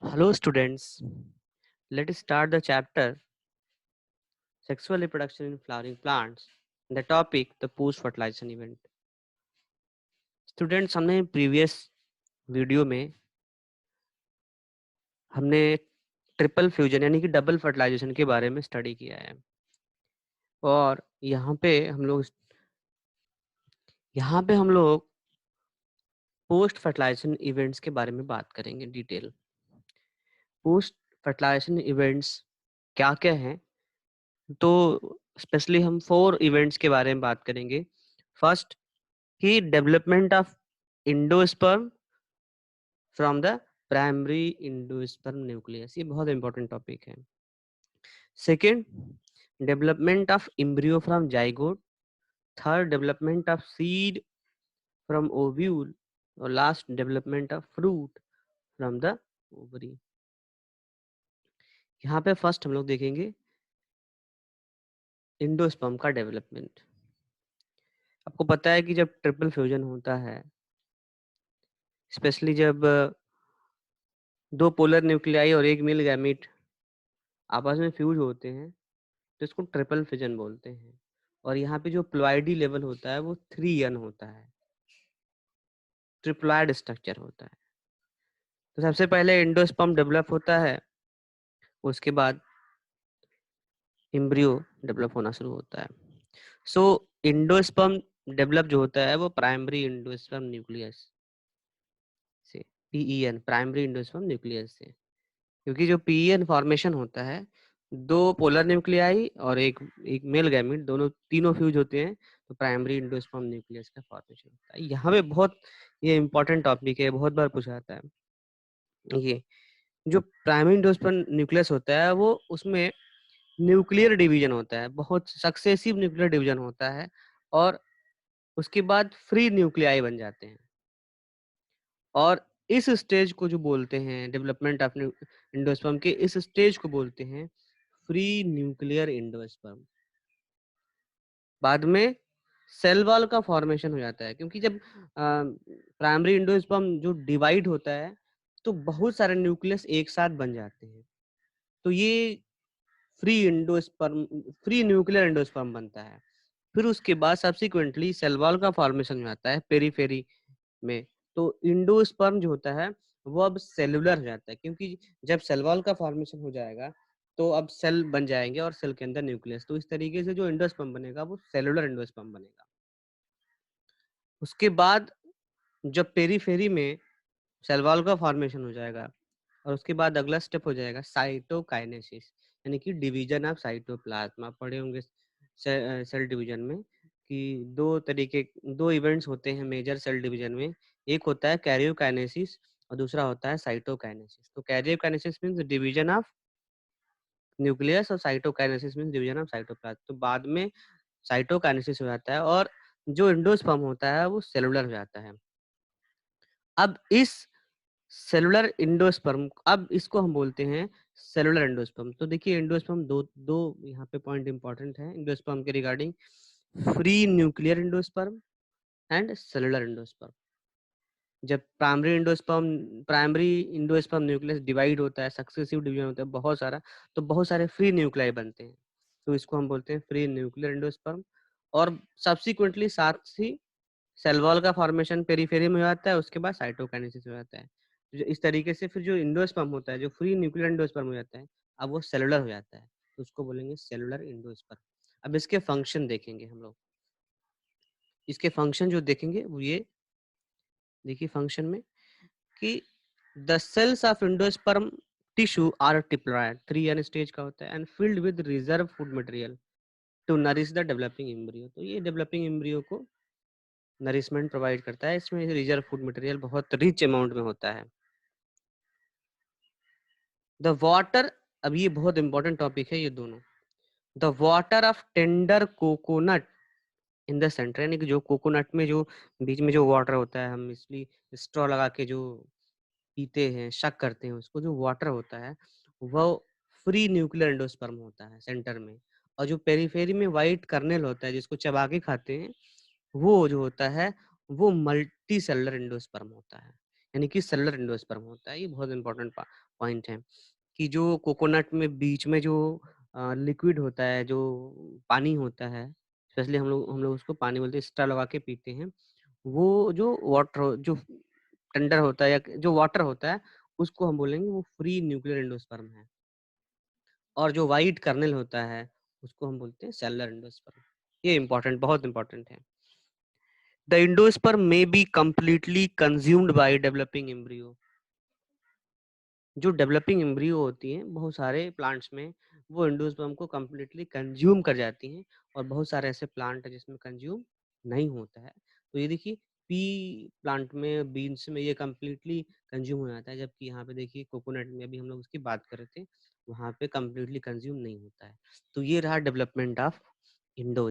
Hello students, let us start the chapter Sexual Reproduction in Flowering Plants. The topic the post fertilization event. Students, हमने previous video में हमने triple fusion यानी कि double fertilisation के बारे में study किया है और यहाँ पे हम लोग पोस्ट फर्टिलाइजेशन इवेंट्स के बारे में बात करेंगे डिटेल। पोस्ट फर्टिलाइजेशन इवेंट्स क्या क्या हैं, तो स्पेशली हम 4 इवेंट्स के बारे में बात करेंगे। फर्स्ट कि development of endosperm from the primary endosperm nucleus, ये बहुत इंपॉर्टेंट टॉपिक है। Second, development of embryo from zygote. Third, development of seed from ovule. और last, development of fruit from the ovary. यहाँ पे फर्स्ट हम लोग देखेंगे इंडोस्पर्म का डेवलपमेंट। आपको पता है कि जब ट्रिपल फ्यूजन होता है, स्पेशली जब 2 पोलर न्यूक्लियाई और एक मेल गैमीट आपस में फ्यूज होते हैं तो इसको ट्रिपल फिजन बोलते हैं। और यहाँ पे जो प्लॉइडी लेवल होता है वो 3n होता है, ट्रिप्लॉइड स्ट्रक्चर होता है। तो सबसे पहले एंडोस्पर्म डेवलप होता है, उसके बाद एम्ब्रियो डेवलप होना शुरू होता है। सो एंडोस्पर्म डेवलप जो होता है वो प्राइमरी एंडोस्पर्म न्यूक्लियस से, पीईएन, प्राइमरी एंडोस्पर्म न्यूक्लियस से। क्योंकि जो पीईएन फॉर्मेशन होता है, 2 पोलर न्यूक्लियाई और एक मेल गैमीट, दोनों तीनों फ्यूज होते हैं, तो प्राइमरी एंडोस्पर्म न्यूक्लियस का फॉर्मेशन होता है। यहाँ पे बहुत ये इंपॉर्टेंट टॉपिक है, बहुत बार पूछा जाता है। ये जो प्राइमरी एंडोस्पर्म न्यूक्लियस होता है वो उसमें न्यूक्लियर डिवीजन होता है, बहुत सक्सेसिव न्यूक्लियर डिवीजन होता है और उसके बाद फ्री न्यूक्लियाई बन जाते हैं। और इस स्टेज को जो बोलते हैं डेवलपमेंट ऑफ एंडोस्पर्म के, इस स्टेज को बोलते हैं फ्री न्यूक्लियर एंडोस्पर्म। बाद में सेल वॉल का फॉर्मेशन हो जाता है, क्योंकि जब प्राइमरी एंडोस्पर्म जो डिवाइड होता है तो बहुत सारे न्यूक्लियस एक साथ बन जाते हैं, तो ये फ्री न्यूक्लियर एंडोस्पर्म बनता है। फिर उसके बाद सब्सिक्वेंटली सेल वॉल का फॉर्मेशन हो जाता है पेरीफेरी में। तो एंडोस्पर्म जो होता है वो अब सेलुलर हो जाता है, क्योंकि जब सेल वॉल का फॉर्मेशन हो जाएगा तो अब सेल बन जाएंगे और सेल के अंदर न्यूक्लियस, तो इस तरीके से जो एंडोस्पर्म बनेगा वो सेलुलर एंडोस्पर्म बनेगा। उसके बाद जब पेरीफेरी में सेल वॉल का फॉर्मेशन हो जाएगा और उसके बाद अगला स्टेप हो जाएगा साइटोकाइनेसिस, यानी कि डिवीजन ऑफ साइटोप्लाज्म। आप पढ़े होंगे सेल डिवीजन में कि दो इवेंट्स होते हैं मेजर सेल डिवीजन में। एक होता है कैरियोकाइनेसिस और दूसरा होता है साइटोकाइनेसिस। तो karyokinesis means division of nucleus और cytokinesis means division of cytoplasm. तो बाद में साइटोकाइनेसिस हो जाता है और जो एंडोस्पर्म होता है वो सेलुलर हो जाता है। अब इस सेलुलर एंडोस्पर्म, अब इसको हम बोलते हैं सेलुलर एंडोस्पर्म। तो देखिए एंडोस्पर्म दो दो यहाँ पे पॉइंट इंपॉर्टेंट है एंडोस्पर्म के regarding, free nuclear endosperm and cellular endosperm. जब प्राइमरी एंडोस्पर्म न्यूक्लियस डिवाइड होता है, सक्सेसिव डिवीजन होता है बहुत सारा, तो बहुत सारे फ्री न्यूक्लियाई बनते हैं, तो इसको हम बोलते हैं फ्री न्यूक्लियर एंडोस्पर्म। और सब्सिक्वेंटली साथ ही सेल वॉल का फॉर्मेशन पेरीफेरी में हो जाता है, उसके बाद साइटोकाइनेसिस हो जाता है। तो इस तरीके से फिर जो एंडोस्पर्म होता है, जो फ्री न्यूक्लियर एंडोस्पर्म हो जाता है, अब वो सेलुलर हो जाता है, तो उसको बोलेंगे सेलुलर एंडोस्पर्म। अब इसके फंक्शन देखेंगे हम लोग। इसके फंक्शन जो देखेंगे वो ये देखिए फंक्शन में कि the cells of endosperm tissue are diploid, 3n stage का होता है, and filled with reserve food material to nourish the developing embryo. तो ये डेवलपिंग एम्ब्रियो को नरिशमेंट प्रोवाइड करता है, इसमें रिजर्व फूड मटेरियल बहुत रिच अमाउंट में होता है। द वाटर, अब ये बहुत इंपॉर्टेंट टॉपिक है ये दोनों। The water of tender coconut in the centre, यानी कि जो कोकोनट में जो बीच में जो वाटर होता है, हम इसलिए स्ट्रॉ लगा के जो पीते हैं, शक करते हैं, उसको जो वाटर होता है वो फ्री न्यूक्लियर एंडोस्पर्म होता है सेंटर में। और जो पेरीफेरी में व्हाइट कर्नेल होता है जिसको चबा के खाते हैं, वो जो होता है वो मल्टी सेलुलर एंडोस्पर्म होता है। यानी कि सेलुलर एंडोस्पर्म होता है। ये बहुत इंपॉर्टेंट पॉइंट है कि जो कोकोनट में बीच में जो लिक्विड होता है, जो पानी होता है, स्पेशली हम लोग उसको पानी बोलते हैं, स्ट्रा लगा के पीते हैं। वो जो जो टेंडर होता है या जो वाटर होता है, उसको हम बोलेंगे वो फ्री न्यूक्लियर एंडोस्पर्म है। और जो व्हाइट कर्नेल होता है, उसको हम बोलते हैं सेलुलर एंडोस्पर्म। ये इम्पोर्टेंट, बहुत इम्पोर्टेंट है। The endosperm may be completely consumed by developing embryo। जो डेवलपिंग एम्ब्रियो होती हैं बहुत सारे प्लांट्स में, वो एंडोस्पर्म को कंप्लीटली कंज्यूम कर जाती हैं, और बहुत सारे ऐसे प्लांट हैं जिसमें कंज्यूम नहीं होता है। तो ये देखिए, पी प्लांट में, बीन्स में ये कंप्लीटली कंज्यूम हो जाता है, जबकि यहाँ पे देखिए कोकोनट में अभी हम लोग उसकी बात कर रहे थे, वहाँ पे कंप्लीटली कंज्यूम नहीं होता है। तो ये रहा डेवलपमेंट ऑफ इंडो